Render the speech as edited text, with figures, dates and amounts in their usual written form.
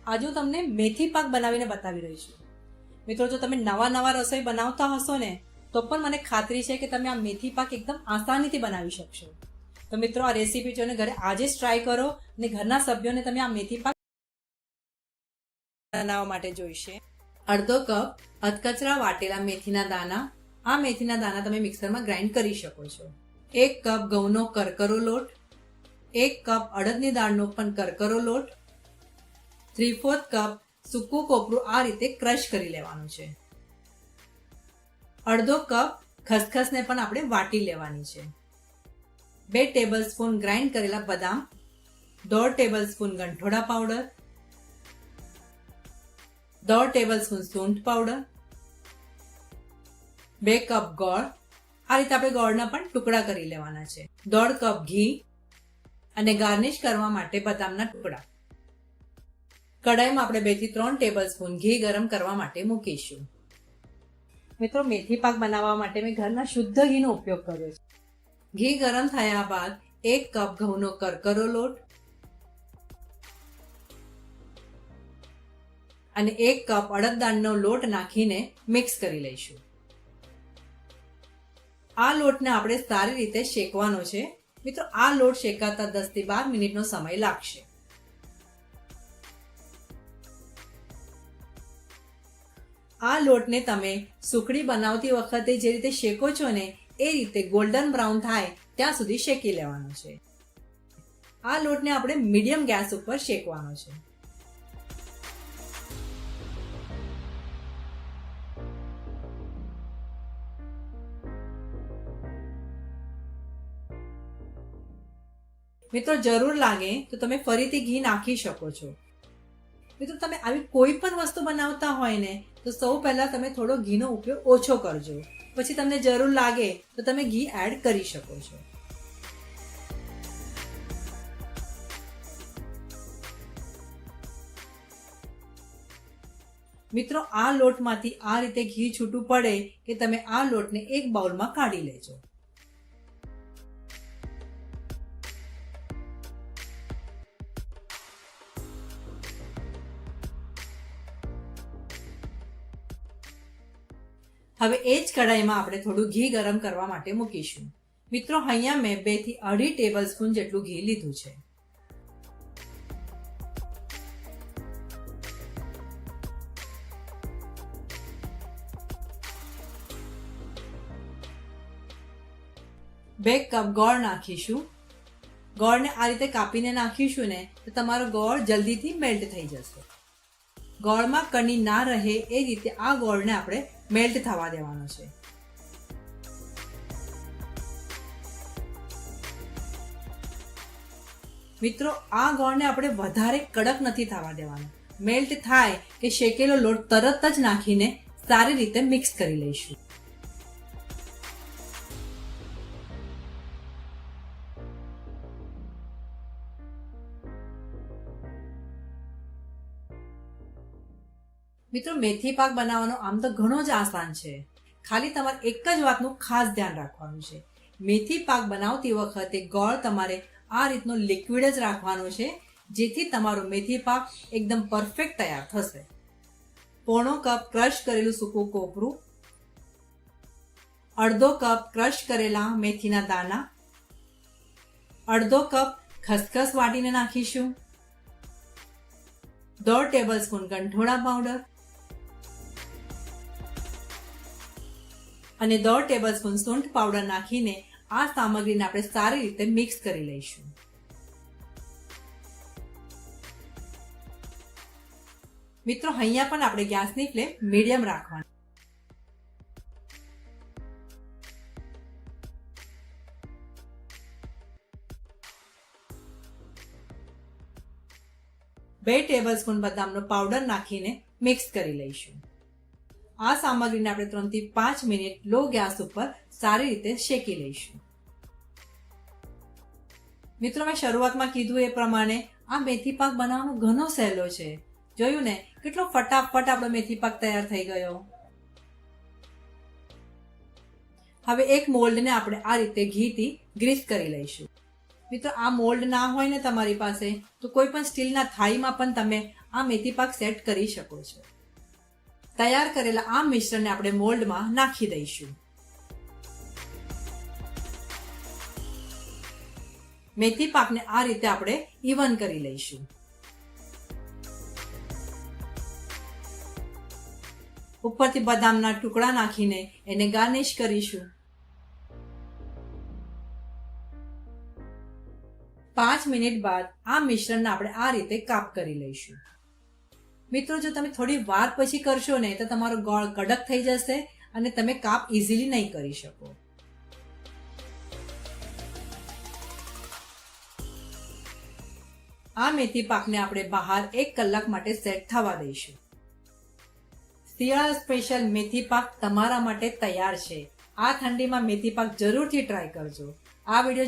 આજે હું તમને મેથી પાક બનાવીને બતાવી રહી છું. મિત્રો, જો તમે નવા રસોઈ બનાવતા હશો ને તો પણ મને ખાતરી છે કે તમે આ મેથી પાક એકદમ આસાનીથી બનાવી શકશો. તો મિત્રો, આ રેસીપી જોઈને ઘરે આજે જ ટ્રાય કરો અને ઘરના સભ્યોને તમે આ મેથી પાક બનાવવા માટે જોઈશે. અડધો કપ અધકચરા વાટેલા મેથીના દાણા. આ મેથીના દાણા તમે મિક્સરમાં ગ્રાઇન્ડ કરી શકો છો. 1 કપ ઘઉંનો કરકરો લોટ, 1 કપ અડદની દાળનો પણ કરકરો લોટ, 3/4 કપ સૂકું કોપરું આ રીતે ક્રશ કરી લેવાનું છે. અડધો કપ ખસખસને પણ આપણે વાટી લેવાની છે. 2 ટેબલસ્પૂન ગ્રાઇન્ડ કરેલા બદામ, 1/2 ટેબલસ્પૂન ગંઠોડા પાવડર, 1/2 ટેબલસ્પૂન સૂંઠ પાવડર, 2 કપ ગોળ. આ રીતે આપણે ગોળના પણ ટુકડા કરી લેવાના છે. 1/2 કપ ઘી અને ગાર્નિશ કરવા માટે બદામના ટુકડા. કડાઈમાં આપણે 2 થી 3 ટેબલસ્પૂન ઘી ગરમ કરવા માટે મૂકીશું. મિત્રો, મેથી પાક બનાવવા માટે મેં ઘરના શુદ્ધ ઘીનો ઉપયોગ કર્યો છે. ઘી ગરમ થયા બાદ 1 કપ ઘઉંનો કરકરો લોટ અને 1 કપ અડદ દાળનો લોટ નાખીને મિક્સ કરી લઈશું. આ લોટને આપણે સારી રીતે શેકવાનો છે. મિત્રો, આ લોટ શેકાતા 10 થી 12 મિનિટનો સમય લાગશે. આ લોટને તમે સુખડી બનાવતી વખતે જે રીતે શેકો છો ને એ રીતે ગોલ્ડન બ્રાઉન થાય ત્યાં સુધી શેકી લેવાનો છે. આ લોટને આપણે મીડિયમ ગેસ ઉપર શેકવાનો છે. મિત્રો, જરૂર લાગે તો તમે ફરીથી ઘી નાખી શકો છો. મિત્રો, તમે આવી કોઈ પણ વસ્તુ બનાવતા હોય ને તો સૌ પહેલા તમે થોડો ઘીનો ઉપયોગ ઓછો કરજો. પછી તમને જરૂર લાગે તો તમે ઘી એડ કરી શકો છો. મિત્રો, આ લોટમાંથી આ રીતે ઘી છૂટું પડે કે તમે આ લોટને એક બાઉલમાં કાઢી લેજો. હવે એ જ કઢાઈમાં આપણે થોડું ઘી ગરમ કરવા માટે મૂકીશું. મિત્રો, અહીંયા મેં 2 થી 2.5 ટેબલસ્પૂન જેટલું ઘી લીધું છે. બે કપ ગોળ નાખીશું. ગોળને આ રીતે કાપીને નાખીશું ને તો તમારો ગોળ જલ્દીથી મેલ્ટ થઈ જશે. ગોળમાં કણી ના રહે એ રીતે આ ગોળને આપણે મેલ્ટ થવા દેવાનો છે. મિત્રો, આ ગોળને આપણે વધારે કડક નથી થવા દેવાનો. મેલ્ટ થાય કે શેકેલો લોટ તરત જ નાખીને સારી રીતે મિક્સ કરી લઈશું. મિત્રો, મેથી પાક બનાવવાનો આમ તો ઘણો જ આસાન છે. ખાલી તમારે એક જ વાતનું ખાસ ધ્યાન રાખવાનું છે. મેથી પાક બનાવતી વખતે ગોળ તમારે આ રીતનો લિક્વિડ જ રાખવાનો છે, જેથી તમારો મેથી પાક એકદમ પરફેક્ટ તૈયાર થશે. 1/4 કપ ક્રશ કરેલું સૂકું કોપરું, 1/2 કપ ક્રશ કરેલા મેથીના દાણા, 1/2 કપ ખસખસ વાટીને નાખીશું, 1/2 ટેબલસ્પૂન ગંઠોડા પાવડર અને 1/2 ટેબલસ્પૂન સૂંઠ પાવડર નાખીને આ સામગ્રીને આપણે સારી રીતે મિક્સ કરી લઈશું. મિત્રો, અહીંયા પણ આપણે ગેસની ફ્લેમ મીડિયમ રાખવાની. બે ટેબલસ્પૂન બદામનો પાવડર નાખીને મિક્સ કરી લઈશું. આ સામગ્રીને આપણે 3 થી 5 મિનિટ લો ગેસ ઉપર સારી રીતે શેકી લઈશું. મિત્રો, મેં શરૂઆતમાં કીધું એ પ્રમાણે આ મેથી પાક બનાવવાનો ઘણો સહેલો છે. જોયું ને, કેટલો ફટાફટ આપણો મેથી પાક તૈયાર થઈ ગયો. હવે એક મોલ્ડને આપણે આ રીતે ઘીથી ગ્રીસ કરી લઈશું. મિત્રો, આ મોલ્ડ ના હોય ને તમારી પાસે તો કોઈ પણ સ્ટીલના થાળીમાં પણ તમે આ મેથી પાક સેટ કરી શકો છો. તૈયાર કરેલા આ મિશ્રણને આપણે મોલ્ડમાં નાખી દઈશું. મેથી પાકને આ રીતે આપણે ઇવન કરી લઈશું. ઉપરથી બદામના ટુકડા નાખીને એને ગાર્નિશ કરીશું. 5 મિનિટ બાદ આ મિશ્રણને આપણે આ રીતે કાપ કરી લઈશું. મિત્રો, જો તમે થોડી વાર પછી કરશો ને તો તમારો ગોળ કડક થઈ જશે અને તમે કાપ ઇઝીલી નહીં કરી શકો. આ મેથી પાકને આપણે બહાર 1 કલાક માટે સેટ થવા દઈશું. શિયાળા સ્પેશિયલ મેથી પાક તમારા માટે તૈયાર છે. આ ઠંડીમાં મેથી પાક જરૂરથી ટ્રાય કરજો. આ વિડીયો